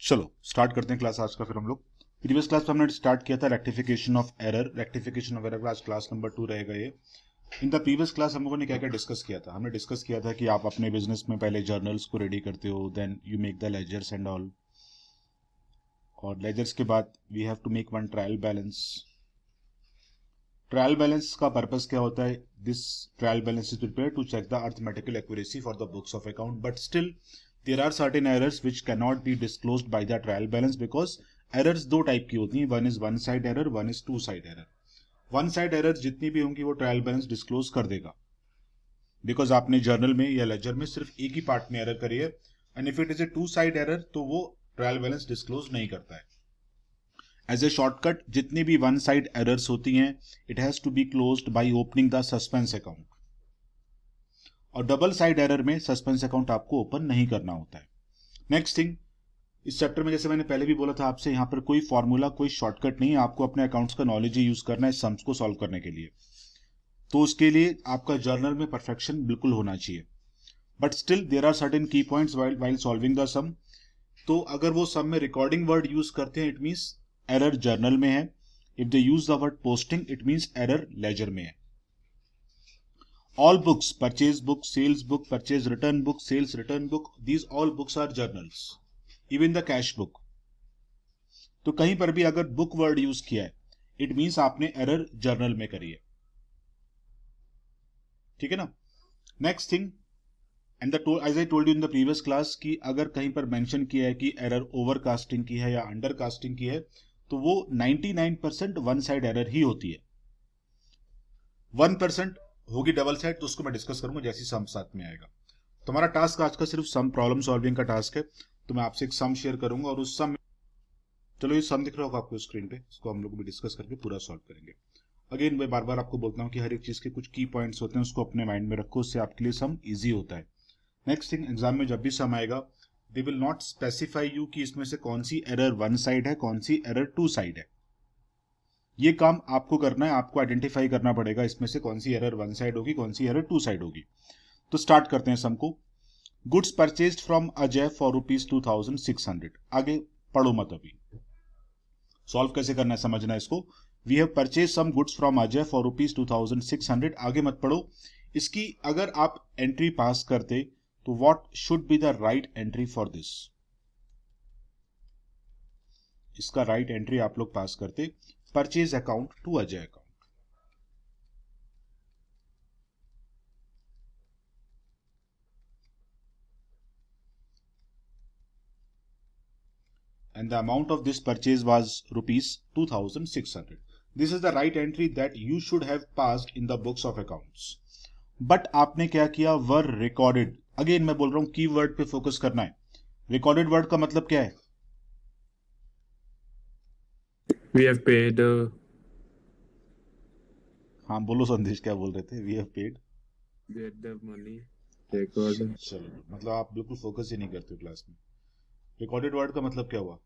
चलो स्टार्ट करते हैं क्लास आज का। फिर हम लोग प्रीवियस क्लास में हमने स्टार्ट किया था rectification of error. Rectification of error आज क्लास नंबर 2 रहेगा ये। इन द प्रीवियस क्लास हम लोगों ने क्या क्या डिस्कस किया था। हमने डिस्कस किया था कि आप अपने बिजनेस में पहले जर्नल्स को रेडी करते हो, then you make the ledgers and all, और लेजर्स के बाद we have to make one trial balance. Trial balance का पर्पस क्या होता है? This trial balance is prepared to check the arithmetical accuracy for the books of account, but still there are certain errors which cannot be disclosed by the trial balance because errors दो type की होती हैं। One is one side error, one is two side error. One side error जितनी भी होंगी वो trial balance disclose कर देगा, बिकॉज आपने जर्नल में या लेजर में सिर्फ एक ही पार्ट में एरर करी है। And if it is a two side error तो वो ट्रायल बैलेंस डिस्क्लोज नहीं करता है। एज ए शॉर्टकट, जितनी भी वन साइड एरर्स होती हैं it has to be closed by opening the suspense account, और डबल साइड एरर में सस्पेंस अकाउंट आपको ओपन नहीं करना होता है। नेक्स्ट थिंग, इस चैप्टर में जैसे मैंने पहले भी बोला था आपसे, यहाँ पर कोई फॉर्मूला, कोई शॉर्टकट नहीं है। आपको अपने अकाउंट्स का नॉलेज ही यूज करना है सम्स को सॉल्व करने के लिए। तो उसके लिए आपका जर्नल में परफेक्शन बिल्कुल होना चाहिए, but still there are certain key points while solving the sum. तो अगर वो सम में रिकॉर्डिंग वर्ड यूज करते हैं इट मीन्स एरर जर्नल में है। If they use the word posting it means error ledger में है। All books, purchase book, sales book, purchase return book, sales return book, these all books are journals, even the cash book. तो कहीं पर भी अगर book word use किया है it means आपने एरर जर्नल में करी है, ठीक है ना। Next thing, and as I told you in the previous class कि अगर कहीं पर मेंशन किया है कि एरर ओवरकास्टिंग की है या अंडरकास्टिंग की है तो वो 99% वन साइड एरर ही होती है। 1% होगी डबल साइड, तो उसको मैं डिस्कस करूंगा जैसे सम साथ में आएगा। तो हमारा टास्क आज का सिर्फ सम प्रॉब्लम सॉल्विंग का टास्क है। तो मैं आपसे एक सम शेयर करूंगा और उस सम, चलो ये सम दिख रहा होगा आपको स्क्रीन पे, इसको हम लोग भी डिस्कस करके पूरा सॉल्व करेंगे। अगेन मैं बार बार आपको बोलता हूँ कि हर एक चीज के कुछ की पॉइंट्स होते हैं, उसको अपने माइंड में रखो, उससे आपके लिए सम ईजी होता है। नेक्स्ट थिंग, एग्जाम में जब भी सम आएगा they will not specify you कि इसमें से कौन सी एरर वन साइड है, कौन सी एरर टू साइड है। ये काम आपको करना है, आपको आइडेंटिफाई करना पड़ेगा इसमें से कौन सी एरर वन साइड होगी, कौन सी एरर टू साइड होगी। तो स्टार्ट करते हैं सम को। Goods purchased from Ajay for ₹2600। आगे पढ़ो मत, अभी सॉल्व कैसे करना है समझना है इसको। We have purchase some goods from Ajay for ₹2600। आगे मत पढ़ो। इसकी अगर आप एंट्री पास करते तो what should be the right entry for this. इसका राइट एंट्री आप लोग पास करते purchase account to Ajay account. And the amount of this purchase was ₹2600. This is the right entry that you should have passed in the books of accounts. But आपने क्या किया? were recorded. Again मैं बोल रहा हूं की word पे focus करना है। रिकॉर्डेड वर्ड का मतलब क्या है? We have paid. हाँ बोलो संदेश, क्या बोल रहे थे? We have paid. Get the money. Recorded. चलो, मतलब आप बिल्कुल फोकस ही नहीं करते क्लास में। रिकॉर्डेड वर्ड का मतलब क्या हुआ?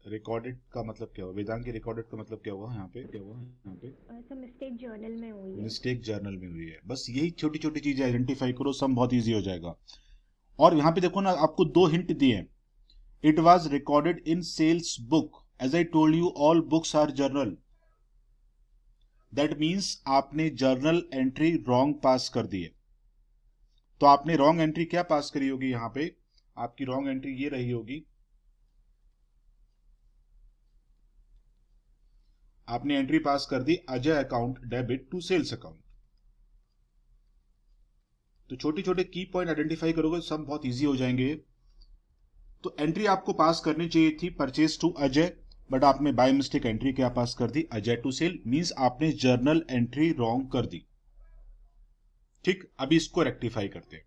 रिकॉर्डेड का मतलब क्या हुआ? वेदांत की रिकॉर्डेड का मतलब क्या हुआ? यहाँ पे क्या हुआ? यहाँ पे मिस्टेक जर्नल में हुई है। मिस्टेक जर्नल में हुई है। बस यही छोटी छोटी चीजें आइडेंटिफाई करो, सम बहुत इजी हो जाएगा। और यहाँ पे देखो ना, आपको दो हिंट दिए हैं। It was recorded in sales book. As I told you all books are journal. That means आपने जर्नल एंट्री रॉन्ग पास कर दी है। तो आपने रॉन्ग एंट्री क्या पास करी होगी? यहाँ पे आपकी रॉन्ग एंट्री ये रही होगी, आपने एंट्री पास कर दी Ajay account debit to sales account. तो छोटे छोटे की पॉइंट आइडेंटिफाई करोगे, सब बहुत इजी हो जाएंगे। तो एंट्री आपको पास करनी चाहिए थी परचेज टू अजय, बट आपने बाय मिस्टेक एंट्री क्या पास कर दी? Ajay to sale. मींस आपने जर्नल एंट्री रॉन्ग कर दी। ठीक, अभी इसको रेक्टिफाई करते हैं।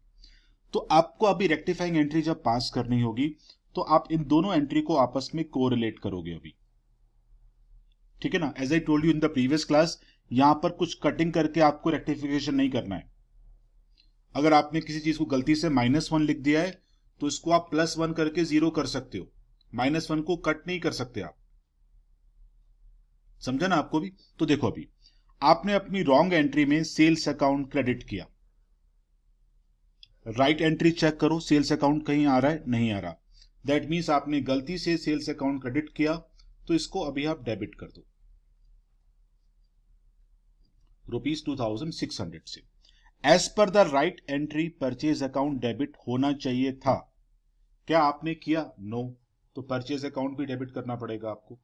तो आपको अभी रेक्टिफाइंग एंट्री जब पास करनी होगी तो आप इन दोनों एंट्री को आपस में कोरिलेट करोगे अभी, ठीक है ना। As I told you in the previous class, यहां पर कुछ कटिंग करके आपको रेक्टिफिकेशन नहीं करना है। अगर आपने किसी चीज को गलती से -1 लिख दिया है तो इसको आप +1 करके 0 कर सकते हो। -1 को कट नहीं कर सकते आप, समझा ना आपको भी। तो देखो, अभी आपने अपनी रॉन्ग एंट्री में सेल्स अकाउंट क्रेडिट किया, राइट एंट्री चेक करो, सेल्स अकाउंट कहीं आ रहा है, नहीं आ रहा। दैट मीन्स आपने गलती से सेल्स अकाउंट क्रेडिट किया, तो इसको अभी आप डेबिट कर दो ₹2600 से। As per the right entry purchase account debit होना चाहिए था। क्या आपने किया? नो। तो परचेज अकाउंट भी डेबिट करना पड़ेगा आपको।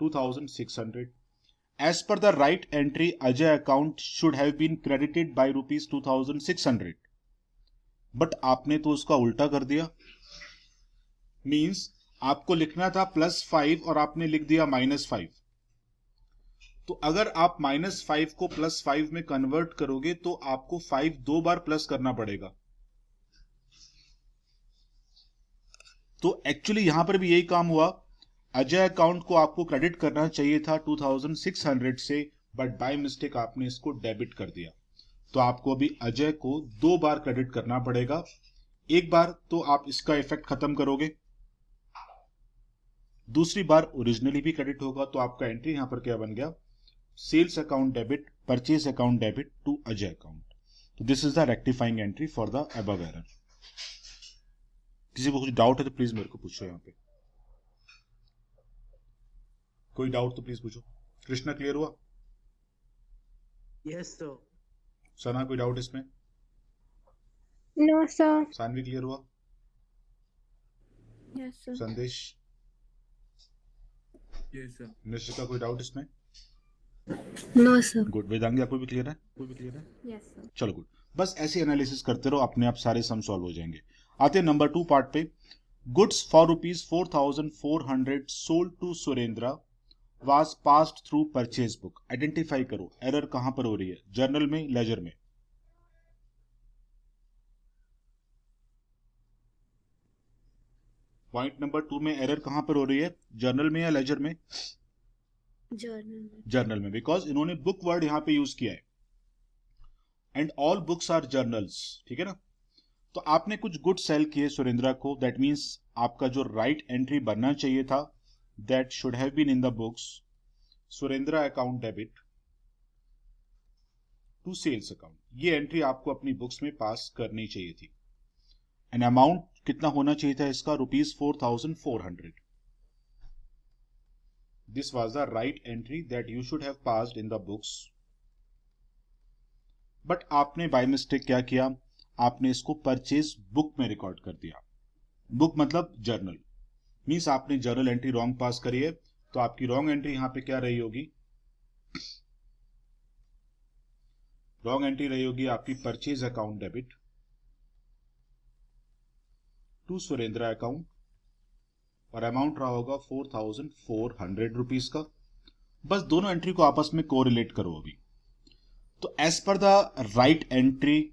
2600। As per the right entry, Ajay account should have been credited by ₹2600. But आपने तो उसका उल्टा कर दिया। मीन्स आपको लिखना था +5 और आपने लिख दिया -5। तो अगर आप -5 को +5 में कन्वर्ट करोगे तो आपको 5 दो बार प्लस करना पड़ेगा। तो एक्चुअली यहां पर भी यही काम हुआ। अजय अकाउंट को आपको क्रेडिट करना चाहिए था 2600 से, बट बाय मिस्टेक आपने इसको डेबिट कर दिया। तो आपको अभी अजय को दो बार क्रेडिट करना पड़ेगा। एक बार तो आप इसका इफेक्ट खत्म करोगे, दूसरी बार ओरिजिनली भी क्रेडिट होगा। तो आपका एंट्री यहां पर क्या बन गया? Sales account debit, purchase account debit to Ajay account. तो this is the rectifying entry for the above error. किसी को कुछ डाउट है तो प्लीज मेरे को पूछो। यहां पे कोई डाउट तो प्लीज पूछो। कृष्णा क्लियर हुआ? Yes sir. सना कोई डाउट इसमें? No sir. सानवी क्लियर हुआ? Yes sir. Sandesh, Yes, sir. Nishchika कोई डाउट इसमें? No sir. गुड। वेदांगी आपको भी क्लियर है? कोई भी क्लियर है? Yes sir. चलो गुड। बस ऐसे एनालिसिस करते रहो, अपने आप सारे सम सॉल्व हो जाएंगे। आते हैं नंबर 2 पार्ट पे। Goods for ₹4,400 sold to Surendra was passed through purchase book. Identify करो एरर कहां पर हो रही है, जर्नल में, लेजर में। पॉइंट नंबर 2 में एरर कहां पर हो रही है, जर्नल में या लेजर में? जर्नल में। जर्नल में, बिकॉज इन्होंने बुक वर्ड यहां पे यूज किया है। And all books are journals, ठीक है ना। तो आपने कुछ गुड सेल किए सुरेंद्र को, दैट मीन्स आपका जो राइट एंट्री बनना चाहिए था, that should have been in the books Surendra account debit to sales account. ये एंट्री आपको अपनी बुक्स में पास करनी चाहिए थी। एन अमाउंट कितना होना चाहिए था इसका? ₹4,400। This was the right entry that you should have passed in the books. But आपने बाय मिस्टेक क्या किया? आपने इसको परचेज बुक में रिकॉर्ड कर दिया। बुक मतलब जर्नल। मीन्स आपने जर्नल एंट्री रॉन्ग पास करी है। तो आपकी रॉन्ग एंट्री यहां पे क्या रही होगी? रॉन्ग एंट्री रही होगी आपकी purchase account debit to Surendra account, और अमाउंट रहा होगा ₹4,400 का। बस दोनों एंट्री को आपस में कोरिलेट करो अभी। तो as per the right entry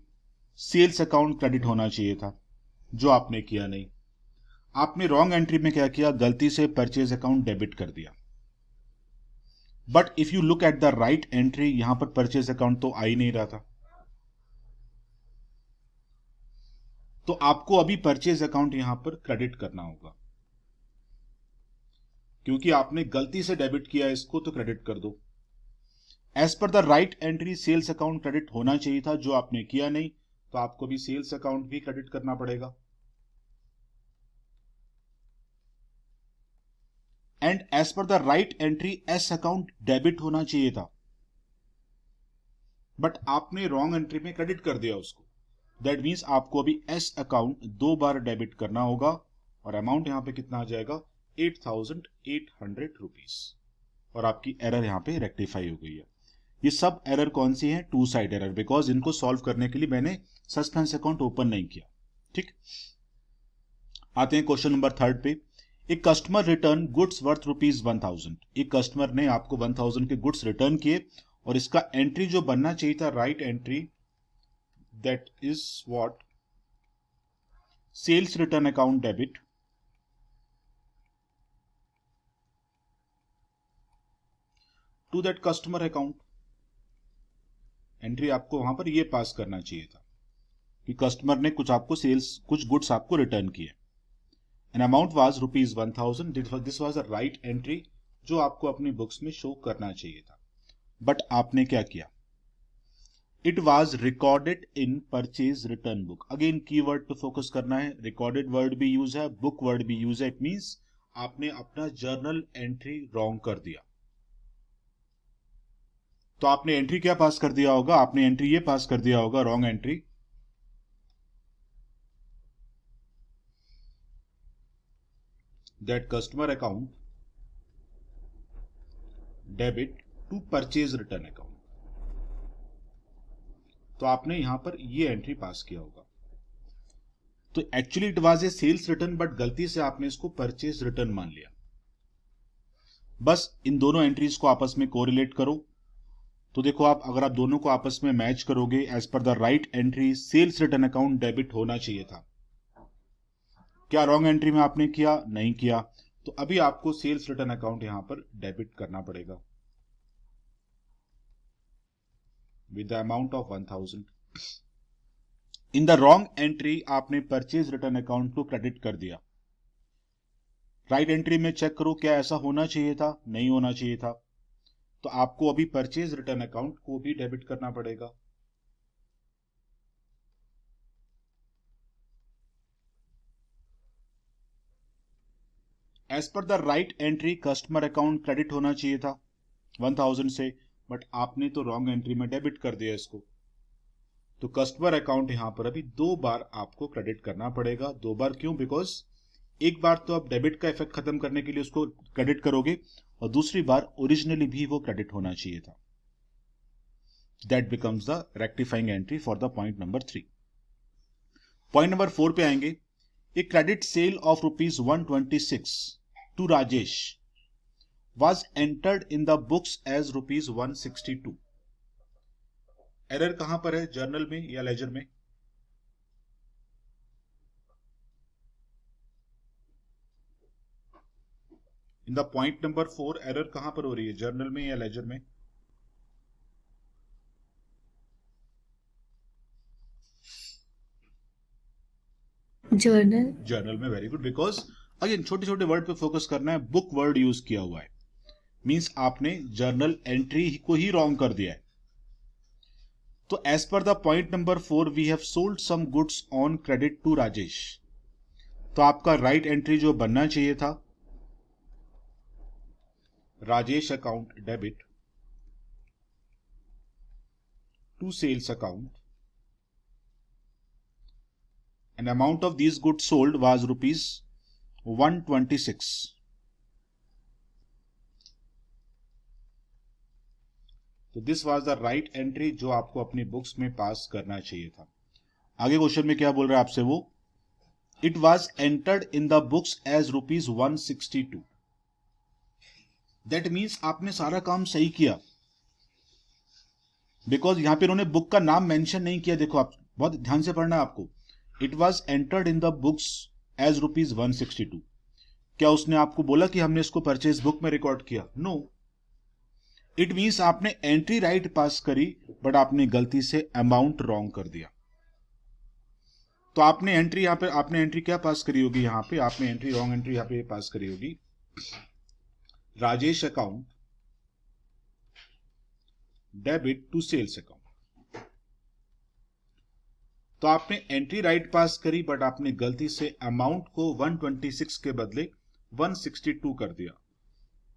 sales account credit होना चाहिए था, जो आपने किया नहीं। आपने रॉन्ग एंट्री में क्या किया? गलती से परचेज अकाउंट डेबिट कर दिया। But if you look at the right entry, यहां पर परचेज अकाउंट तो आ ही नहीं रहा था। तो आपको अभी परचेज अकाउंट यहां पर क्रेडिट करना होगा, क्योंकि आपने गलती से डेबिट किया इसको, तो क्रेडिट कर दो। As per the right entry sales account credit होना चाहिए था, जो आपने किया नहीं। तो आपको भी सेल्स अकाउंट भी क्रेडिट करना पड़ेगा। And as per the right entry S account debit होना चाहिए था, बट आपने रॉन्ग एंट्री में क्रेडिट कर दिया उसको। दैट मीन्स आपको अभी एस अकाउंट दो बार डेबिट करना होगा, और अमाउंट यहां पे कितना आ जाएगा? ₹8,800। और आपकी एरर यहां पे रेक्टिफाई हो गई है। ये सब एरर कौन सी है? टू साइड एरर, बिकॉज इनको सॉल्व करने के लिए मैंने सस्पेंस अकाउंट ओपन नहीं किया। ठीक, आते हैं क्वेश्चन नंबर 3 पे। एक कस्टमर रिटर्न गुड्स वर्थ ₹1,000। एक कस्टमर ने आपको 1,000 के गुड्स रिटर्न किए, और इसका एंट्री जो बनना चाहिए था, right entry, that is what? Sales return account debit to that customer account. Entry आपको वहां पर ये पास करना चाहिए था कि कस्टमर ने कुछ आपको कुछ गुड्स आपको रिटर्न किए। An amount was ₹1,000। This was the right entry जो आपको अपनी बुक्स में शो करना चाहिए था। बट आपने क्या किया? It was recorded in purchase return book. Again keyword पे फोकस करना है, रिकॉर्डेड वर्ड भी यूज है, बुक वर्ड भी यूज है। इट मींस आपने अपना जर्नल एंट्री रॉन्ग कर दिया। तो आपने एंट्री क्या पास कर दिया होगा? आपने एंट्री ये पास कर दिया होगा, wrong entry, that customer account debit to purchase return account. तो आपने यहां पर ये एंट्री पास किया होगा। तो actually it was a sales return, but गलती से आपने इसको परचेज रिटर्न मान लिया। बस इन दोनों एंट्रीज को आपस में कोरिलेट करो। तो देखो आप, अगर आप दोनों को आपस में मैच करोगे, as per the right entry sales return account debit होना चाहिए था। क्या रॉन्ग एंट्री में आपने किया? नहीं किया। तो अभी आपको सेल्स रिटर्न अकाउंट यहां पर डेबिट करना पड़ेगा with the amount of 1000। In the wrong entry आपने परचेज रिटर्न अकाउंट को क्रेडिट कर दिया। राइट एंट्री में चेक करो, क्या ऐसा होना चाहिए था? नहीं होना चाहिए था। तो आपको अभी परचेज रिटर्न अकाउंट को भी डेबिट करना पड़ेगा। As per the right entry customer account credit होना चाहिए था 1000 से, बट आपने तो रॉन्ग एंट्री में डेबिट कर दिया इसको। तो कस्टमर अकाउंट यहां पर अभी 2 बार आपको क्रेडिट करना पड़ेगा। 2 बार क्यों? बिकॉज एक बार तो आप डेबिट का इफेक्ट खत्म करने के लिए उसको क्रेडिट करोगे, और दूसरी बार ओरिजिनली भी वो क्रेडिट होना चाहिए था। That becomes the rectifying entry for the point number 3। Point number 4 पे आएंगे। A credit sale of ₹126 to Rajesh was entered in the books as ₹162। Error कहां पर है? जर्नल में या लेजर में? In the point number 4 error कहां पर हो रही है? जर्नल में या लेजर में? जर्नल। जर्नल में। Very good. बिकॉज अगेन छोटे छोटे वर्ड पे फोकस करना है। बुक वर्ड यूज किया हुआ है, मींस आपने जर्नल एंट्री को ही रॉन्ग कर दिया है। तो as per the point number 4 we have sold some goods on credit to Rajesh. तो आपका राइट एंट्री जो बनना चाहिए था, Rajesh account debit to sales account, and amount of these goods sold was ₹126। तो this was the right entry जो आपको अपनी बुक्स में पास करना चाहिए था। आगे क्वेश्चन में क्या बोल रहा है आपसे वो? It was entered in the books as ₹162। दैट मीन्स आपने सारा काम सही किया, बिकॉज यहां पे उन्होंने बुक का नाम मेंशन नहीं किया। देखो आप बहुत ध्यान से पढ़ना है आपको। It was entered in the books as ₹162। क्या उसने आपको बोला कि हमने इसको परचेज बुक में रिकॉर्ड किया? नो। इट मीन्स आपने एंट्री राइट पास करी, बट आपने गलती से अमाउंट रॉन्ग कर दिया। तो आपने एंट्री यहां पे, आपने एंट्री क्या पास करी होगी? यहां पे आपने एंट्री, रॉन्ग एंट्री यहां पे पास करी होगी, Rajesh account debit to sales account. तो आपने एंट्री राइट पास करी, बट आपने गलती से अमाउंट को 126 के बदले 162 कर दिया।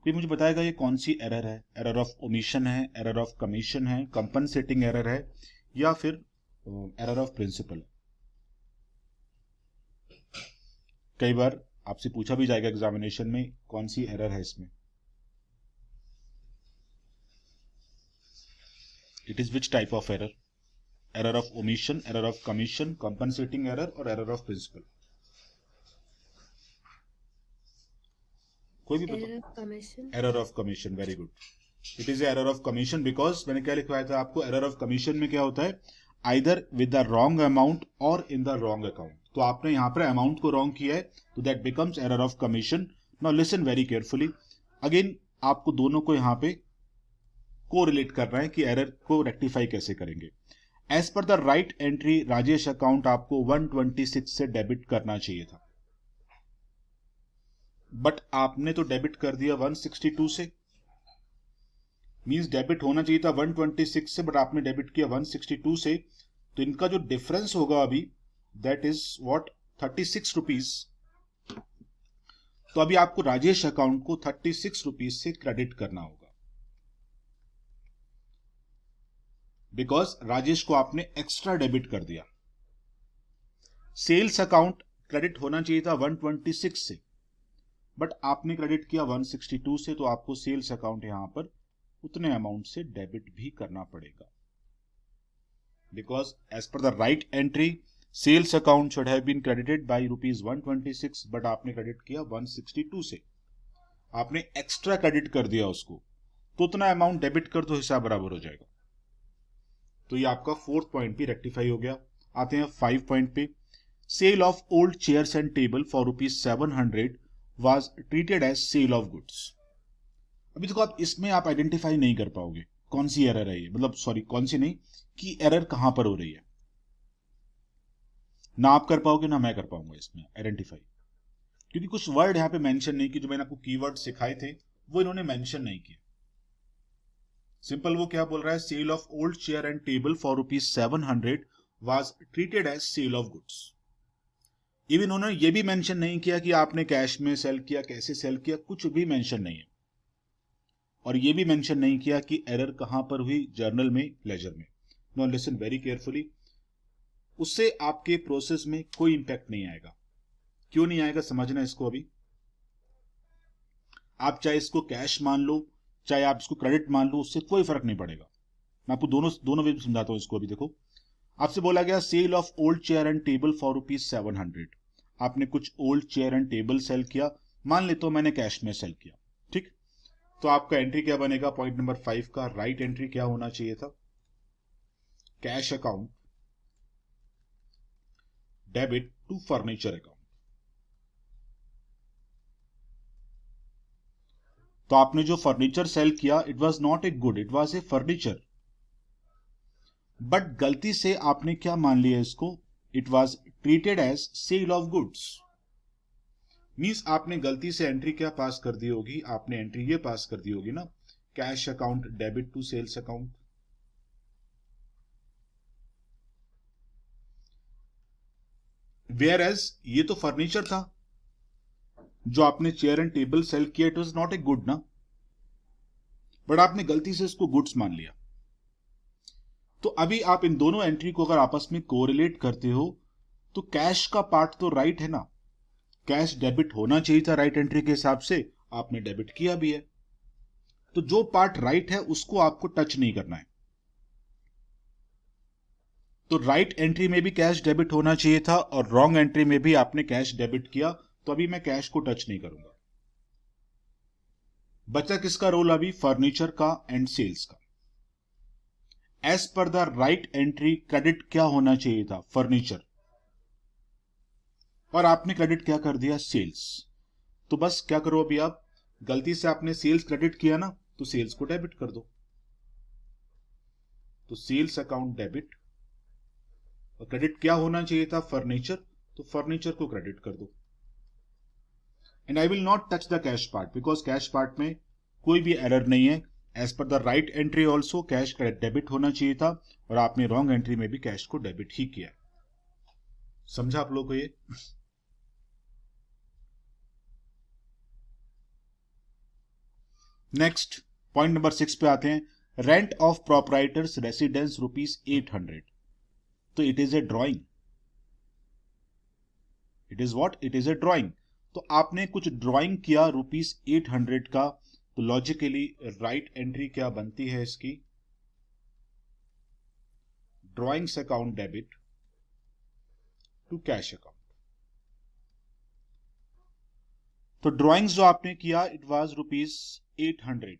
ये मुझे बताएगा ये कौन सी एरर है? एरर ऑफ ओमिशन है, एरर ऑफ कमीशन है, कंपनसेटिंग एरर है, या फिर एरर ऑफ प्रिंसिपल? कई बार आपसे पूछा भी जाएगा एग्जामिनेशन में कौन सी एरर है इसमें। It is which type of error? Error of omission, error of commission, compensating error और एरर ऑफ प्रिंसिपल? कोई भी error of commission. Very good. It is error of commission, because मैंने क्या लिखवाया था आपको? एरर ऑफ कमीशन में क्या होता है? Either with the wrong amount और इन द रॉन्ग अकाउंट। तो आपने यहां पर अमाउंट को रॉन्ग किया है, तो that becomes error of commission. Now listen very carefully. Again आपको दोनों को यहां पे कोरिलेट करना है कि एरर को रेक्टिफाई कैसे करेंगे। As per the right entry Rajesh account आपको 126 से डेबिट करना चाहिए था, बट आपने तो डेबिट कर दिया 162 से। मींस डेबिट होना चाहिए था 126 से, बट आपने डेबिट किया 162 से, तो इनका जो डिफरेंस होगा अभी दैट इज व्हाट 36 रुपीज। तो अभी आपको राजेश अकाउंट को 36 रुपीज से क्रेडिट करना होगा, बिकॉज राजेश को आपने एक्स्ट्रा डेबिट कर दिया। सेल्स अकाउंट क्रेडिट होना चाहिए था 126 से, बट आपने क्रेडिट किया 162 से, तो आपको सेल्स अकाउंट यहां पर उतने अमाउंट से डेबिट भी करना पड़ेगा, because as per the right entry sales account should have been credited by ₹126, but आपने क्रेडिट किया 162 से, आपने एक्स्ट्रा क्रेडिट कर दिया उसको, तो उतना अमाउंट डेबिट कर दो, हिसाब बराबर हो जाएगा। तो ये आपका 4th पॉइंट भी रेक्टिफाई हो गया। आते हैं 5 पॉइंट पे। Sale of old chairs and table for ₹700 was treated as sale of goods. अभी देखो, आप इसमें आप आइडेंटिफाई नहीं कर पाओगे कौन सी एरर है ये, मतलब सॉरी कौन सी नहीं, कि एरर कहां पर हो रही है, ना आप कर पाओगे ना मैं कर पाऊंगा इसमें आइडेंटिफाई, क्योंकि कुछ वर्ड यहां पे मेंशन नहीं किए, जो मैंने आपको कीवर्ड सिखाए थे वो इन्होंने मेंशन नहीं किए। सिंपल वो क्या बोल रहा है, sale of old chair and table for ₹700 was treated as sale of goods. Even उन्होंने ये भी मेंशन नहीं किया कि आपने कैश में सेल किया, कैसे सेल किया, कुछ भी मेंशन नहीं है। और ये भी मेंशन नहीं किया कि एरर कहां पर हुई, जर्नल में, लेजर में। नो, लिसन वेरी केयरफुली, उससे आपके प्रोसेस में कोई इंपैक्ट नहीं आएगा। क्यों नहीं आएगा समझना इसको। अभी आप चाहे इसको कैश मान लो, चाहे आप इसको क्रेडिट मान लो, उससे कोई फर्क नहीं पड़ेगा। मैं आपको दोनों वे समझाता हूं इसको। अभी देखो, आपसे बोला गया sale of old chair and table for ₹700। आपने कुछ old chair and table sale किया, मान लेते हो मैंने कैश में सेल किया, ठीक। तो आपका एंट्री क्या बनेगा, पॉइंट नंबर 5 का राइट एंट्री क्या होना चाहिए था, cash account debit to furniture account. तो आपने जो फर्नीचर सेल किया, it was not a good, it was a furniture, but गलती से आपने क्या मान लिया इसको, it was treated as sale of goods. Means आपने गलती से एंट्री क्या पास कर दी होगी, आपने एंट्री ये पास कर दी होगी ना, cash account debit to sales account. Whereas ये तो फर्नीचर था, जो आपने चेयर एंड टेबल सेल किया, it was not a good ना, बट आपने गलती से इसको गुड्स मान लिया। तो अभी आप इन दोनों एंट्री को अगर आपस में कोरिलेट करते हो, तो कैश का पार्ट तो राइट है ना, कैश डेबिट होना चाहिए था राइट एंट्री के हिसाब से, आपने डेबिट किया भी है। तो जो पार्ट राइट है उसको आपको टच नहीं करना है। तो राइट एंट्री में भी कैश डेबिट होना चाहिए था, और रॉन्ग एंट्री में भी आपने कैश डेबिट किया, तो अभी मैं कैश को टच नहीं करूंगा। बचा किसका रोल अभी, फर्नीचर का एंड सेल्स का। As per the right entry credit क्या होना चाहिए था, फर्नीचर, और आपने क्रेडिट क्या कर दिया, सेल्स। तो बस क्या करो अभी आप, गलती से आपने सेल्स क्रेडिट किया ना, तो सेल्स को डेबिट कर दो। तो सेल्स अकाउंट डेबिट, और क्रेडिट क्या होना चाहिए था, फर्नीचर, तो फर्नीचर को क्रेडिट कर दो। And I will not touch the cash part, because cash part में कोई भी एरर नहीं है। As per the right entry also cash debit होना चाहिए था, और आपने रॉन्ग एंट्री में भी कैश को डेबिट ही किया। समझा आप लोग को ये। नेक्स्ट पॉइंट नंबर 6 पे आते हैं। Rent of proprietors residence ₹800। तो it is A drawing, it is what, it is A drawing. तो आपने कुछ ड्राइंग किया ₹800 का, तो लॉजिकली राइट एंट्री क्या बनती है इसकी, drawings account debit to cash account. तो ड्राइंग्स जो आपने किया, इट वाज ₹800,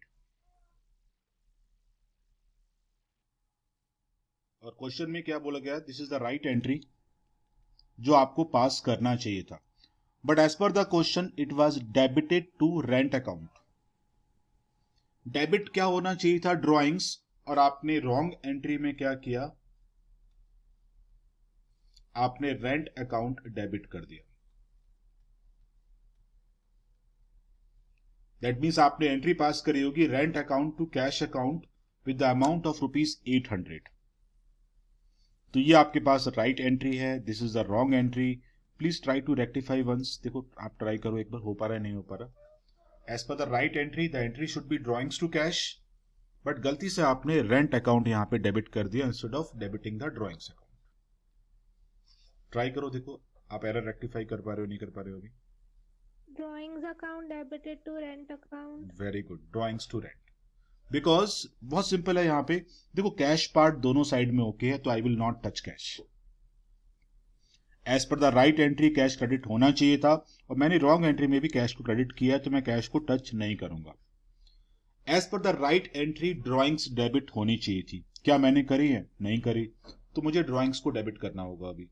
और क्वेश्चन में क्या बोला गया, this is the right entry जो आपको पास करना चाहिए था, but as per the question it was debited to rent account. Debit क्या होना चाहिए था, ड्राइंग्स, और आपने रॉन्ग एंट्री में क्या किया, आपने रेंट अकाउंट डेबिट कर दिया। दैट मीन्स आपने एंट्री पास करी होगी rent account to cash account with the amount of ₹800। तो ये आपके पास राइट एंट्री है, this is the wrong entry. Please try to rectify once. देखो आप ट्राई करो एक बार, हो पा रहा है नहीं हो पा रहा। As per the right entry the entry should be drawings to cash, but गलती से आपने रेंट अकाउंट यहां पे डेबिट कर दिया instead of debiting the drawings account. Try करो, देखो आप एरर रेक्टिफाई कर पा रहे हो नहीं कर पा रहे हो अभी। Drawings account debited to rent account. Very good, drawings to rent. Because बहुत सिंपल है यहाँ पे, देखो कैश पार्ट दोनों साइड में ओके है, तो I will not touch cash. As per the right entry cash credit होना चाहिए था, और मैंने रॉन्ग एंट्री में भी कैश को क्रेडिट किया है, तो मैं कैश को टच नहीं करूंगा। As per the right entry drawings debit होनी चाहिए थी, क्या मैंने करी है? नहीं करी, तो मुझे ड्रॉइंग्स को डेबिट करना होगा अभी।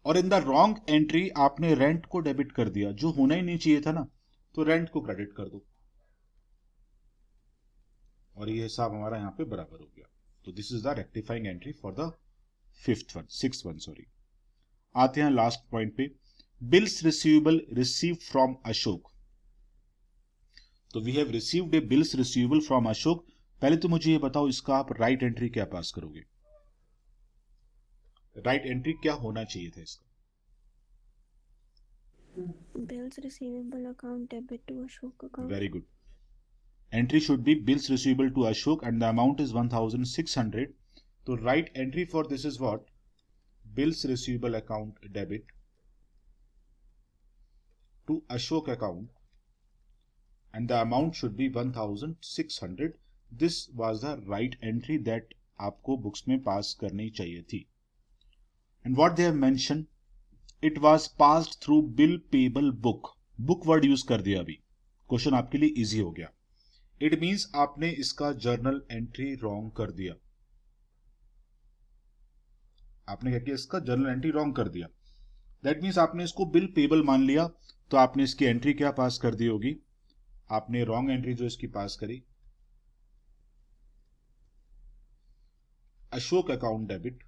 और इन द रॉन्ग एंट्री आपने रेंट को डेबिट कर दिया, जो होना ही नहीं चाहिए था ना, तो रेंट को क्रेडिट कर दो, और ये हिसाब हमारा यहां पे बराबर हो गया। तो this is the rectifying entry for the sixth one sorry. आते हैं लास्ट पॉइंट पे, bills receivable receive from Ashok. तो we have received a bills receivable from Ashok. पहले तो मुझे ये बताओ, इसका आप राइट एंट्री क्या पास करोगे? राइट एंट्री क्या होना चाहिए था इसका? Bills receivable account debit to Ashok account. Very good, entry should be bills receivable to Ashok and the amount is 1600। तो right entry for this is what? Bills receivable account debit to Ashok account and the amount should be 1600. This was the right entry that आपको books में पास करनी चाहिए थी। And what they have mentioned, it was passed through bill payable book. Book word use कर दिया अभी, question आपके लिए इजी हो गया। It means आपने इसका जर्नल एंट्री रॉन्ग कर दिया। आपने क्या किया? इसका जर्नल एंट्री रॉन्ग कर दिया। That means आपने इसको बिल पेबल मान लिया, तो आपने इसकी एंट्री क्या पास कर दी होगी? आपने रॉन्ग एंट्री जो इसकी पास करी, Ashok account debit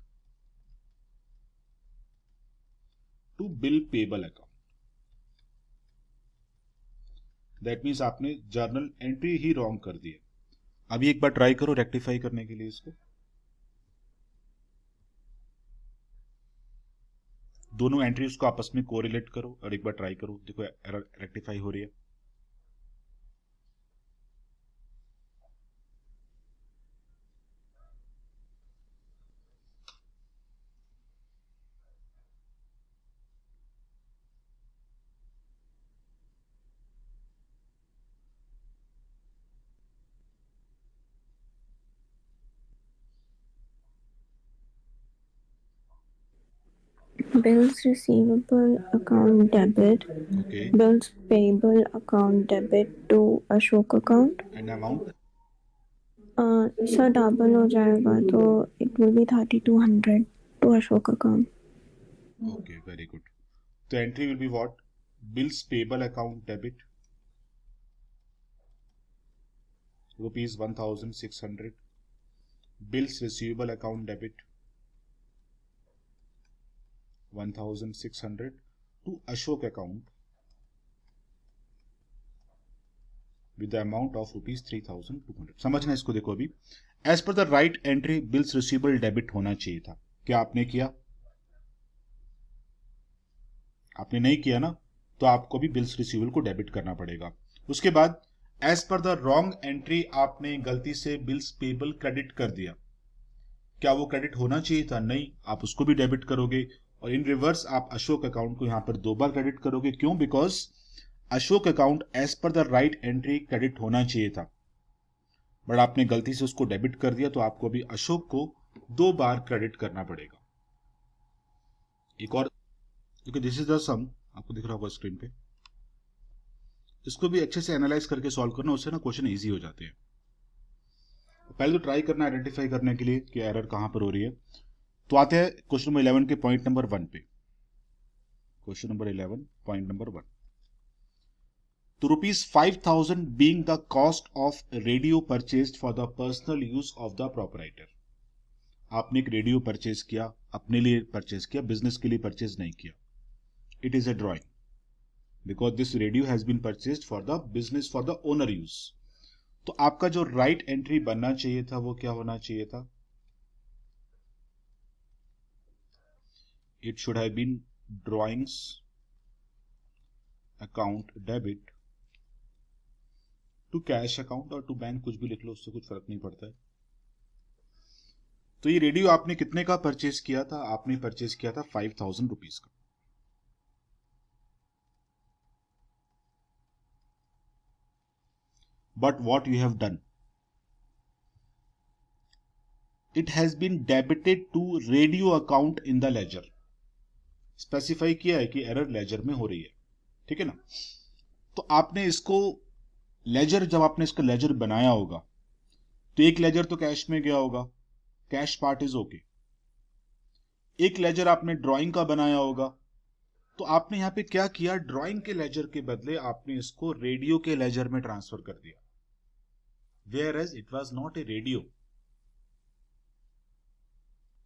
to bill payable account. That means आपने जर्नल एंट्री ही रॉन्ग कर दी है। अभी एक बार ट्राई करो रेक्टिफाई करने के लिए इसको, दोनों एंट्रीज को आपस में कोरिलेट करो और एक बार ट्राई करो, देखो एरर रेक्टिफाई हो रही है। Bills receivable account debit. Okay, Bills payable account debit to Ashok account. And amount sir double हो जाएगा तो it will be 3200 to Ashok account. Okay, very good. तो entry will be what? Bills payable account debit ₹1600, bills receivable account debit 1600 to Ashok account with the amount of ₹3200। समझना इसको, देखो अभी as per the right entry bills receivable debit होना चाहिए था, क्या आपने किया? आपने नहीं किया ना, तो आपको भी बिल्स रिसीवेबल को डेबिट करना पड़ेगा। उसके बाद as per the wrong entry आपने गलती से बिल्स पेबल क्रेडिट कर दिया, क्या वो क्रेडिट होना चाहिए था? नहीं, आप उसको भी डेबिट करोगे, और इन रिवर्स आप अशोक अकाउंट को यहां पर 2 बार क्रेडिट करोगे। क्यों? Because Ashok account as per the right entry credit होना चाहिए था, बट आपने गलती से उसको डेबिट कर दिया, तो आपको अभी अशोक को 2 बार क्रेडिट करना पड़ेगा। एक और, क्योंकि दिस इज द सम, आपको दिख रहा होगा स्क्रीन पे, इसको भी अच्छे से एनालाइज करके सॉल्व करना, उससे ना क्वेश्चन इजी हो जाते हैं। पहले तो ट्राई करना आइडेंटिफाई करने के लिए कि एरर कहां पर हो रही है। तो आते हैं क्वेश्चन नंबर 11 के पॉइंट नंबर 1 पे। क्वेश्चन नंबर 11 पॉइंट नंबर 1, तो ₹5000 being the cost of radio purchased for the personal use of the proprietor। आपने एक रेडियो परचेज किया, अपने लिए परचेज किया, बिजनेस के लिए परचेज नहीं किया। it is a drawing because this radio has been purchased for the business for the owner use. तो आपका जो राइट एंट्री बनना चाहिए था वो क्या होना चाहिए था? It should have been drawings account debit to cash account और to बैंक, कुछ भी लिख लो, उससे कुछ फर्क नहीं पड़ता है। तो ये रेडियो आपने कितने का परचेज किया था? आपने परचेज किया था 5,000 रुपीज का। But what you have done? It has been debited to radio account in the ledger. Specify किया है कि एरर लेजर में हो रही है, ठीक है ना? तो आपने इसको लेजर, जब आपने इसका लेजर बनाया होगा तो एक लेजर तो कैश में गया होगा, कैश पार्ट इज ओके। एक लेजर आपने ड्राइंग का बनाया होगा, तो आपने यहां पे क्या किया? ड्राइंग के लेजर के बदले आपने इसको रेडियो के लेजर में ट्रांसफर कर दिया। Whereas it was not a radio.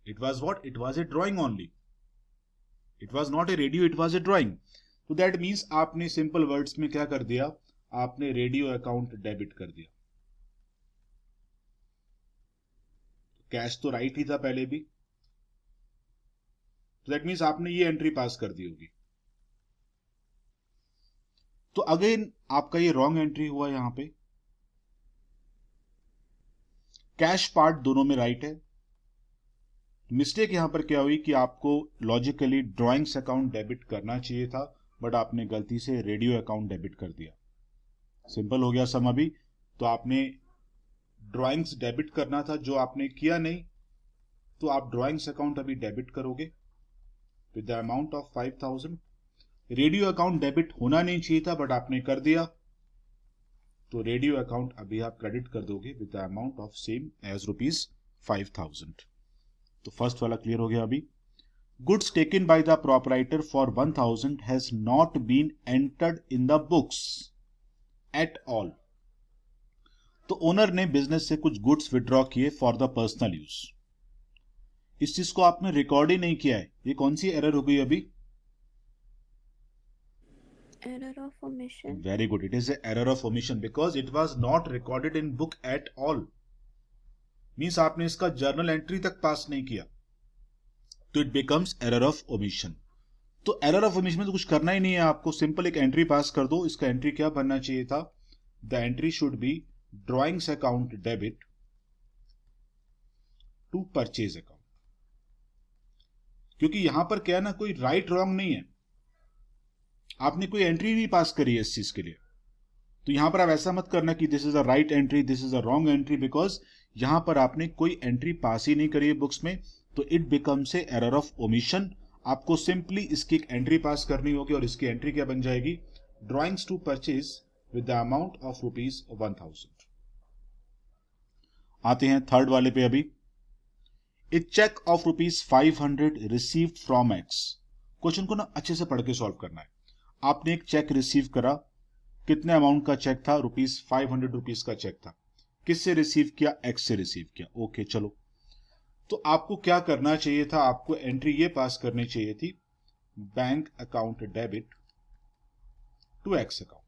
It was what? It was a drawing only. It was not a radio, it was a drawing. So that means आपने simple words में क्या कर दिया? आपने रेडियो अकाउंट डेबिट कर दिया। Cash तो right ही था पहले भी, तो दैट मीन्स आपने ये एंट्री पास कर दी होगी। तो अगेन आपका ये रॉन्ग एंट्री हुआ यहां पे। कैश पार्ट दोनों में राइट है। मिस्टेक यहां पर क्या हुई कि आपको लॉजिकली ड्राइंग्स अकाउंट डेबिट करना चाहिए था, बट आपने गलती से रेडियो अकाउंट डेबिट कर दिया। सिंपल हो गया सम अभी। तो आपने ड्राइंग्स डेबिट करना था, जो आपने किया नहीं, तो आप ड्राइंग्स अकाउंट अभी डेबिट करोगे with the amount of 5,000। Radio account debit होना नहीं चाहिए था, बट आपने कर दिया, तो रेडियो अकाउंट अभी आप क्रेडिट कर दोगे with the amount of same as ₹5,000। तो फर्स्ट वाला क्लियर हो गया अभी। Goods taken by the proprietor for 1,000 has not been entered in the books at all. तो ओनर ने बिजनेस से कुछ गुड्स विड्रॉ किए फॉर द पर्सनल यूज। इस चीज को आपने रिकॉर्ड ही नहीं किया है। ये कौन सी एरर हो गई अभी? Error of omission. Very good. It is a error of omission because it was not recorded in book at all. Means आपने इसका जर्नल एंट्री तक पास नहीं किया, तो it becomes error of omission. तो error of omission में तो कुछ करना ही नहीं है आपको, सिंपल एक एंट्री पास कर दो। इसका एंट्री क्या बनना चाहिए था? The entry should be drawings account debit to purchase account. क्योंकि यहां पर क्या है ना, कोई राइट रॉन्ग नहीं है, आपने कोई एंट्री नहीं पास करी है इस चीज के लिए। तो यहां पर आप ऐसा मत करना कि this is a right entry, this is a wrong entry, because यहां पर आपने कोई एंट्री पास ही नहीं करी है बुक्स में, तो it becomes a error of omission. आपको सिंपली इसकी एक एंट्री पास करनी होगी, और इसकी एंट्री क्या बन जाएगी? Drawings to purchase with the amount of ₹1,000। आते हैं थर्ड वाले पे अभी। A cheque of ₹500 received from X. Question को ना अच्छे से पढ़ के सॉल्व करना है। आपने एक चेक रिसीव करा, कितने अमाउंट का चेक था? ₹500 का चेक था। किससे रिसीव किया? एक्स से रिसीव किया। ओके चलो, तो आपको क्या करना चाहिए था? आपको एंट्री ये पास करनी चाहिए थी, bank account debit to X account.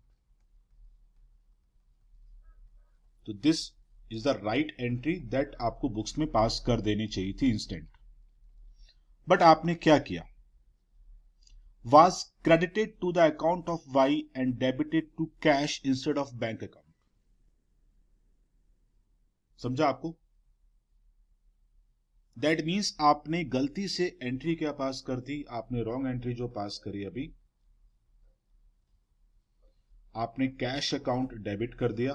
तो this is the right entry that आपको बुक्स में पास कर देनी चाहिए थी इंस्टेंट। बट आपने क्या किया? Was credited to the account of Y and debited to cash instead of bank account. समझा आपको? That means आपने गलती से एंट्री क्या पास कर दी? आपने रॉन्ग एंट्री जो पास करी अभी, आपने कैश अकाउंट डेबिट कर दिया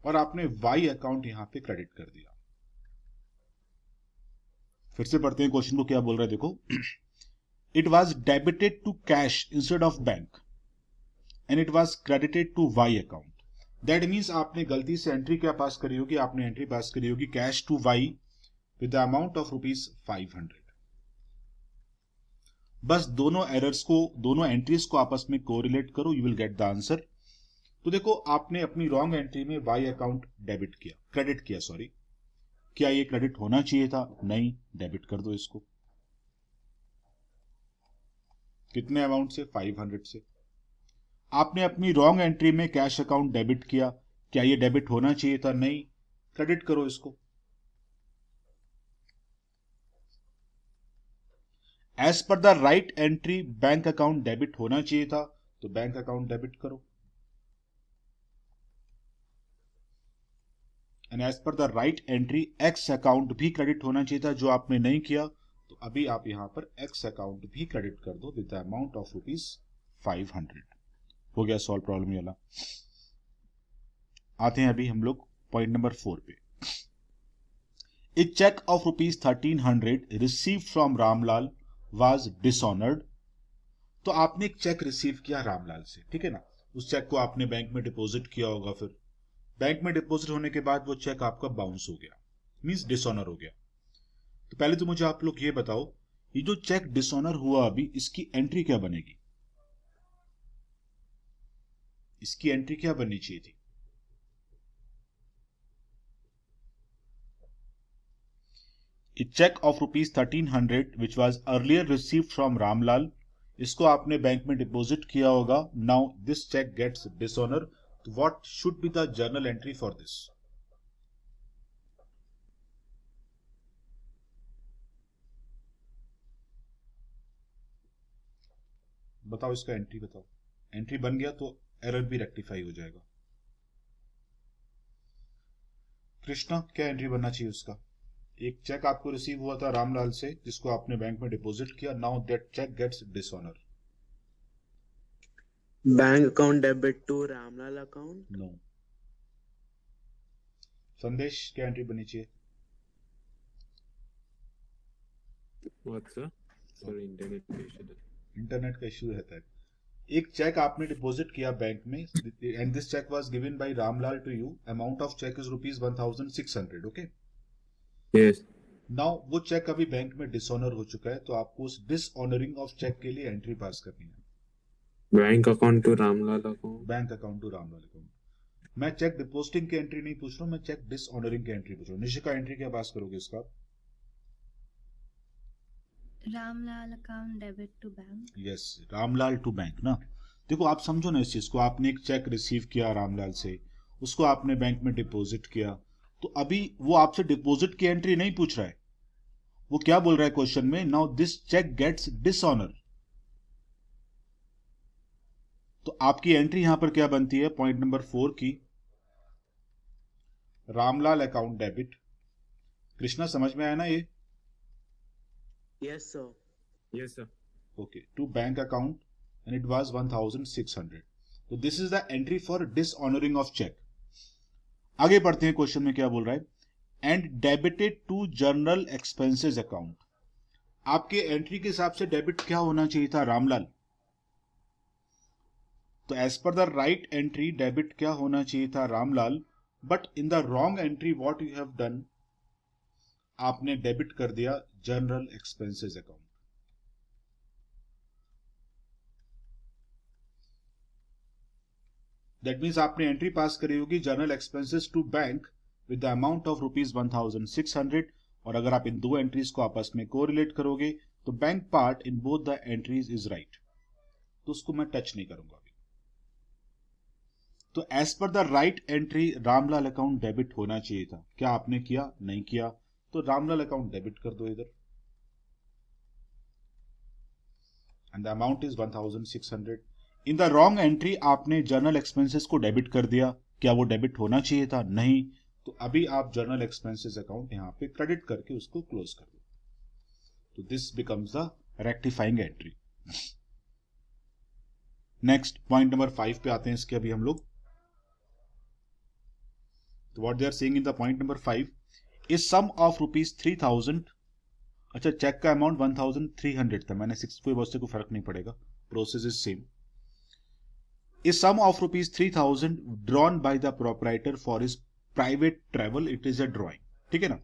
और आपने Y अकाउंट यहां पे क्रेडिट कर दिया। फिर से पढ़ते हैं क्वेश्चन को, क्या बोल रहा है देखो। It was debited to cash instead of bank and it was credited to Y account. That means आपने गलती से एंट्री क्या पास करी होगी? आपने एंट्री पास करी होगी cash to Y with the amount of ₹500. बस दोनों एरर्स को, दोनों एंट्रीज को आपस में कोरिलेट करो, you will get the answer. तो देखो, आपने अपनी रॉन्ग एंट्री में Y अकाउंट डेबिट किया, क्रेडिट किया सॉरी। क्या ये क्रेडिट होना चाहिए था? नहीं, डेबिट कर दो इसको। कितने अमाउंट से? 500 से। आपने अपनी रॉन्ग एंट्री में कैश अकाउंट डेबिट किया, क्या ये डेबिट होना चाहिए था? नहीं, क्रेडिट करो इसको। As per the right entry bank account debit होना चाहिए था, तो बैंक अकाउंट डेबिट करो। And as per the right entry X account भी क्रेडिट होना चाहिए था, जो आपने नहीं किया, तो अभी आप यहां पर एक्स अकाउंट भी क्रेडिट कर दो विद द अमाउंट ऑफ ₹500। हो गया सॉल्व प्रॉब्लम वाला। आते हैं अभी हम लोग पॉइंट नंबर 4 पे। A cheque of ₹1300 receive from Ramlal was dishonoured. तो आपने एक चेक रिसीव किया रामलाल से, ठीक है ना। उस चेक को आपने बैंक में डिपॉजिट किया होगा, फिर बैंक में डिपॉजिट होने के बाद वो चेक आपका बाउंस हो गया, मींस डिसऑनर हो गया। तो पहले तो मुझे आप लोग ये बताओ, ये जो चेक डिसऑनर हुआ अभी, इसकी एंट्री क्या बनेगी? इसकी एंट्री क्या बननी चाहिए थी? A check of ₹1300 which was earlier received from Ramlal, इसको आपने बैंक में डिपॉजिट किया होगा। Now this cheque gets dishonour, what should be the journal entry for this? बताओ, इसका एंट्री बताओ। एंट्री बन गया तो एरर भी रेक्टिफाई हो जाएगा। कृष्णा, क्या एंट्री बनना चाहिए उसका? एक चेक आपको रिसीव हुआ था रामलाल से, जिसको आपने बैंक में डिपॉजिट किया। Now that cheque gets dishonour. Bank account debit to Ramlal account. No. Sandesh, क्या एंट्री बननी चाहिए? What, sir? Sorry, internet issue. Internet का इश्यू रहता है। एक चेक आपने डिपॉजिट किया बैंक में, and this cheque was given by Ramlal to you. Amount of cheque is ₹1600। Okay, Yes. नाउ वो चेक अभी बैंक में डिसऑनर हो चुका है, तो आपको उस डिसऑनरिंग ऑफ चेक के लिए एंट्री पास करनी है। Bank account to Ramlal account. Bank account to Ramlal account. मैं चेक डिपॉजिटिंग की एंट्री नहीं पूछ रहा हूं, मैं चेक डिसऑनरिंग की एंट्री पूछ रहा हूं। निशिका, एंट्री क्या पास करोगे इसका? Ramlal account debit to bank. Yes, Ramlal to bank ना। देखो, आप समझो ना इस चीज को। आपने एक चेक रिसीव किया रामलाल से, उसको आपने बैंक में डिपॉजिट किया, तो अभी वो आपसे डिपॉजिट की एंट्री नहीं पूछ रहा है। वो क्या बोल रहा है क्वेश्चन में? Now this cheque gets dishonour. तो आपकी एंट्री यहां पर क्या बनती है? पॉइंट नंबर 4 की, रामलाल अकाउंट डेबिट। कृष्णा, समझ में आया ना ये? Yes sir. Yes, sir. Okay, to bank account and it was 1600। तो this is the entry for dishonouring of cheque. आगे बढ़ते हैं, क्वेश्चन में क्या बोल रहा है? And debited to journal expenses account. आपके एंट्री के हिसाब से डेबिट क्या होना चाहिए था रामलाल? तो as per the right entry debit क्या होना चाहिए था Ramlal, but in the wrong entry what you have done, आपने डेबिट कर दिया general expenses account. That means आपने एंट्री पास करी होगी general expenses to bank with the amount of ₹1600। और अगर आप इन दो एंट्रीज को आपस में कोरिलेट करोगे तो bank part in both the entries is right, तो उसको मैं टच नहीं करूंगा अभी। तो as per the right entry Ramlal account debit होना चाहिए था। क्या आपने किया? नहीं किया, तो रामलाल अकाउंट डेबिट कर दो इधर, and the amount is 1600। In the wrong entry आपने जर्नल एक्सपेंसेस को डेबिट कर दिया। क्या वो डेबिट होना चाहिए था? नहीं, तो अभी आप जर्नल एक्सपेंसेस अकाउंट यहां पे क्रेडिट करके उसको क्लोज कर दो। तो this becomes the rectifying entry. Next point number 5 पे आते हैं इसके अभी हम लोग। तो what they are saying in the point number 5 is sum of ₹3000। अच्छा, चेक का अमाउंट 1300 था, मैंने 6 कोई वजह से कोई फर्क नहीं पड़ेगा, process is same. Is sum of ₹3000 drawn by the proprietor for his private travel, it is a drawing. ठीक है ना।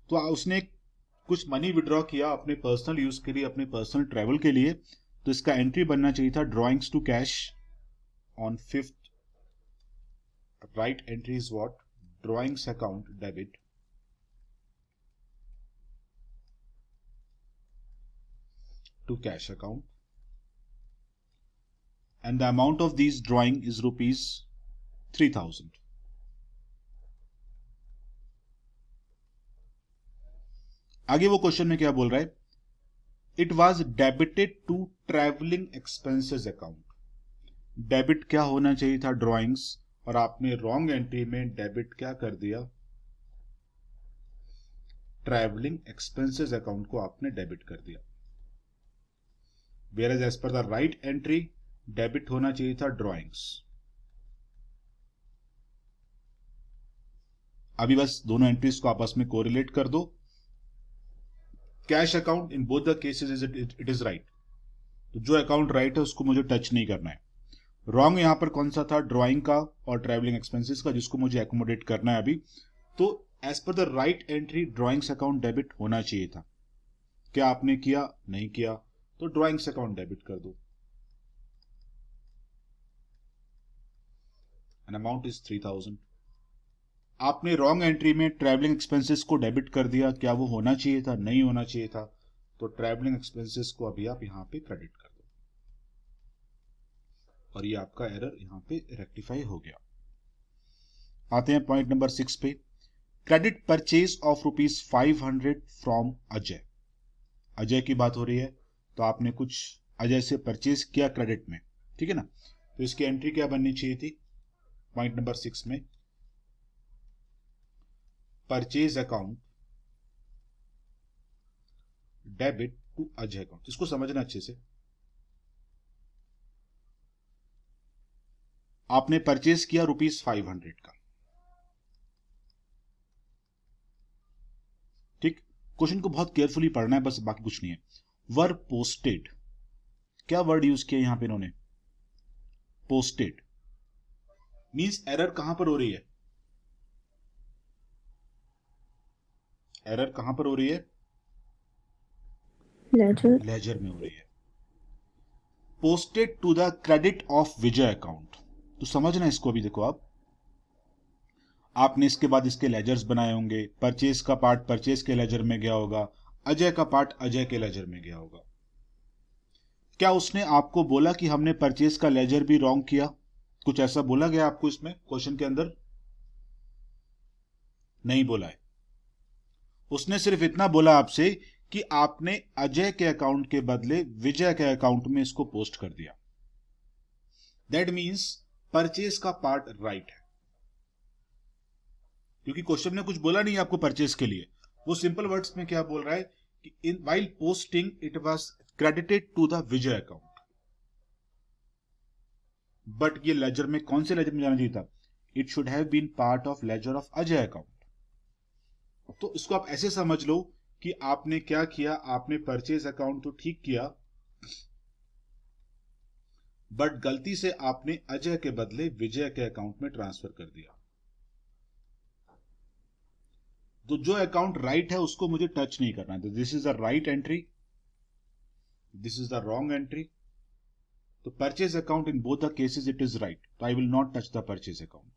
तो उसने कुछ मनी विड्रॉ किया अपने पर्सनल यूज के लिए, अपने पर्सनल ट्रेवल के लिए, तो इसका एंट्री बनना चाहिए था drawings to cash on 5th। Right entry is what? Drawings account debit to cash account, and the amount of these drawing is rupees 3000. आगे वो क्वेश्चन में क्या बोल रहा है, it was debited to travelling expenses account. Debit क्या होना चाहिए था, ड्रॉइंग्स, और आपने रॉन्ग एंट्री में डेबिट क्या कर दिया, ट्रैवलिंग एक्सपेंसेस अकाउंट को आपने डेबिट कर दिया. Where as per the right entry debit होना चाहिए था ड्रॉइंग्स. अभी बस दोनों एंट्रीज को आपस में कोरिलेट कर दो. Cash account in both the cases it is right. तो जो अकाउंट राइट है उसको मुझे टच नहीं करना है. रॉन्ग यहां पर कौन सा था, ड्रॉइंग का और ट्रैवलिंग एक्सपेंसेस का, जिसको मुझे एकोमोडेट करना है अभी. तो as per the right entry drawings account debit होना चाहिए था. क्या आपने किया, नहीं किया, तो ड्रॉइंग्स अकाउंट डेबिट कर दो. An amount is 3000. आपने रॉन्ग एंट्री में ट्रैवलिंग एक्सपेंसेस को डेबिट कर दिया. क्या वो होना चाहिए था, नहीं होना चाहिए था, तो ट्रैवलिंग एक्सपेंसेस को अभी आप यहां पे क्रेडिट कर दो. और ये आपका एरर यहां पे रेक्टिफाई हो गया. आते हैं पॉइंट नंबर 6 पे. Credit purchase of rupees 500 from Ajay. Ajay की बात हो रही है, तो आपने कुछ अजय से परचेज किया क्रेडिट में, ठीक है ना. तो इसकी एंट्री क्या बननी चाहिए थी पॉइंट नंबर 6 में, purchase account debit to Ajay account. इसको समझना अच्छे से. आपने परचेज किया रुपीज 500 का, ठीक. क्वेश्चन को बहुत केयरफुली पढ़ना है, बस बाकी कुछ नहीं है. वर पोस्टेड, क्या वर्ड यूज किया यहां पे इन्होंने, पोस्टेड. मींस एरर कहां पर हो रही है, एरर कहां पर हो रही है, लेजर. लेजर में हो रही है. Posted to the credit of Vijay account. तो समझना इसको. अभी देखो आपने इसके बाद इसके लेजर्स बनाए होंगे. परचेज का पार्ट परचेज के लेजर में गया होगा, अजय का पार्ट अजय के लेजर में गया होगा. क्या उसने आपको बोला कि हमने परचेज का लेजर भी रॉन्ग किया, कुछ ऐसा बोला गया आपको इसमें क्वेश्चन के अंदर, नहीं बोला है. उसने सिर्फ इतना बोला आपसे कि आपने अजय के अकाउंट के बदले विजय के अकाउंट में इसको पोस्ट कर दिया. दैट मींस परचेज का पार्ट राइट है, क्योंकि क्वेश्चन ने कुछ बोला नहीं आपको परचेज के लिए. वो सिंपल वर्ड्स में क्या बोल रहा है कि in while posting it was credited to the Vijay account. But ये लेजर में कौन से लेजर में जाना चाहिए था, it should have been part of ledger of Ajay account. तो इसको आप ऐसे समझ लो कि आपने क्या किया, आपने परचेज अकाउंट तो ठीक किया, बट गलती से आपने अजय के बदले विजय के अकाउंट में ट्रांसफर कर दिया. तो जो अकाउंट राइट है उसको मुझे टच नहीं करना है. This is the right entry, this is the wrong entry. तो purchase account in both the cases it is right, तो I will not touch the purchase account.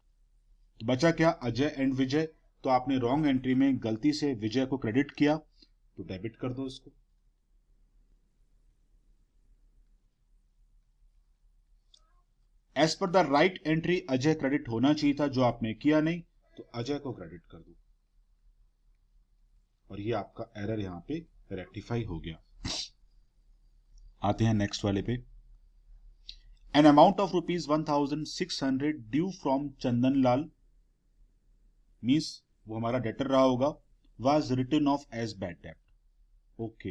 बचा क्या, अजय एंड विजय. तो आपने रॉन्ग एंट्री में गलती से विजय को क्रेडिट किया, तो डेबिट कर दो इसको. As per the right entry Ajay credit होना चाहिए था, जो आपने किया नहीं, तो अजय को क्रेडिट कर दो. और ये आपका एरर यहां पे रेक्टिफाई हो गया. आते हैं नेक्स्ट वाले पे. An amount of rupees 1600 due from Chandan Lal, means वो हमारा डेटर रहा होगा, was written off as bad debt. Okay,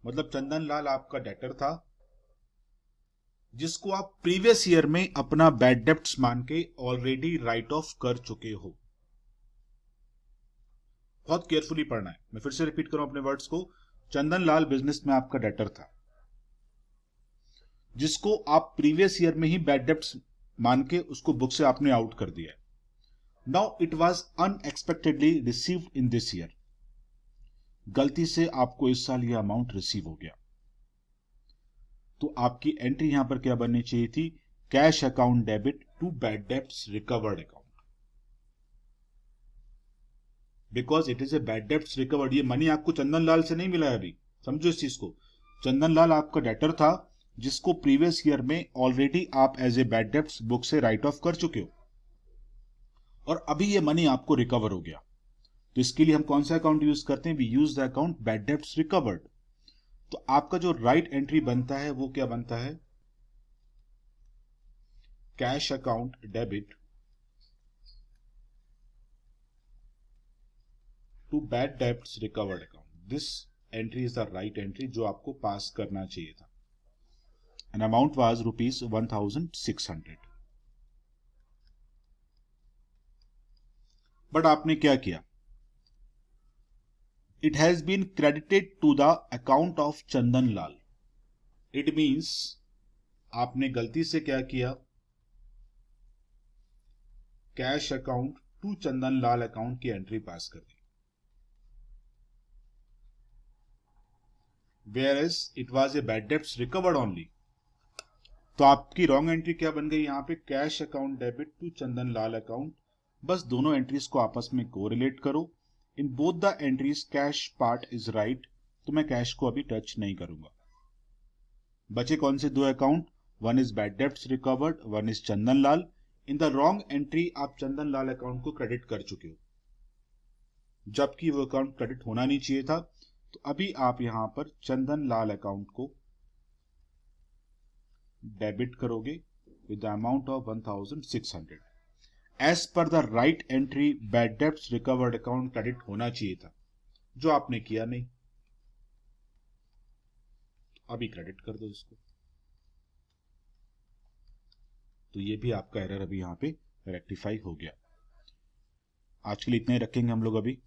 मतलब चंदन लाल आपका डेटर था, जिसको आप प्रीवियस ईयर में अपना बैड डेप्ट्स मान के ऑलरेडी राइट ऑफ कर चुके हो. बहुत केयरफुली पढ़ना है. मैं फिर से रिपीट करूं अपने वर्ड्स को. चंदन लाल बिजनेस में आपका डेटर था, जिसको आप प्रीवियस ईयर में ही बैड डेप्ट्स मान के उसको बुक से आपने आउट कर दिया. Now it was unexpectedly received in this year. गलती से आपको इस साल यह अमाउंट रिसीव हो गया. तो आपकी एंट्री यहां पर क्या बननी चाहिए थी, cash account debit to bad debts recovered account. Because it is a bad debts recovered. ये मनी आपको चंदन लाल से नहीं मिला है अभी, समझो इस चीज को. चंदन लाल आपका डेटर था, जिसको प्रीवियस ईयर में ऑलरेडी आप as a bad debts book से राइट ऑफ कर चुके हो और अभी ये मनी आपको रिकवर हो गया। तो इसके लिए हम कौन सा अकाउंट यूज करते हैं? We use the account bad debts recovered. तो आपका जो राइट एंट्री बनता है वो क्या बनता है? Cash account debit to bad debts recovered account. This entry is the right entry जो आपको पास करना चाहिए था। An amount was ₹1600। बट आपने क्या किया? It has been credited to the account of Chandan Lal. It means आपने गलती से क्या किया? Cash account to Chandan Lal account की एंट्री पास कर दी। Whereas it was a bad debts recovered only। तो आपकी रॉन्ग एंट्री क्या बन गई? यहां पे cash account debit to Chandan Lal account. बस दोनों एंट्रीज को आपस में कोरिलेट करो। In both the entries cash part is right, तो मैं कैश को अभी टच नहीं करूंगा। बचे कौन से दो account? One is bad debts recovered, one is Chandan Lal. In the wrong entry आप चंदन लाल अकाउंट को क्रेडिट कर चुके हो, जबकि वो अकाउंट क्रेडिट होना नहीं चाहिए था। तो अभी आप यहां पर चंदन लाल अकाउंट को डेबिट करोगे with the amount of 1600। As per the right entry bad debts recovered account credit होना चाहिए था, जो आपने किया नहीं। अभी क्रेडिट कर दो इसको। तो ये भी आपका एरर अभी यहां पे रेक्टिफाई हो गया। आज के लिए इतना ही रखेंगे हम लोग अभी।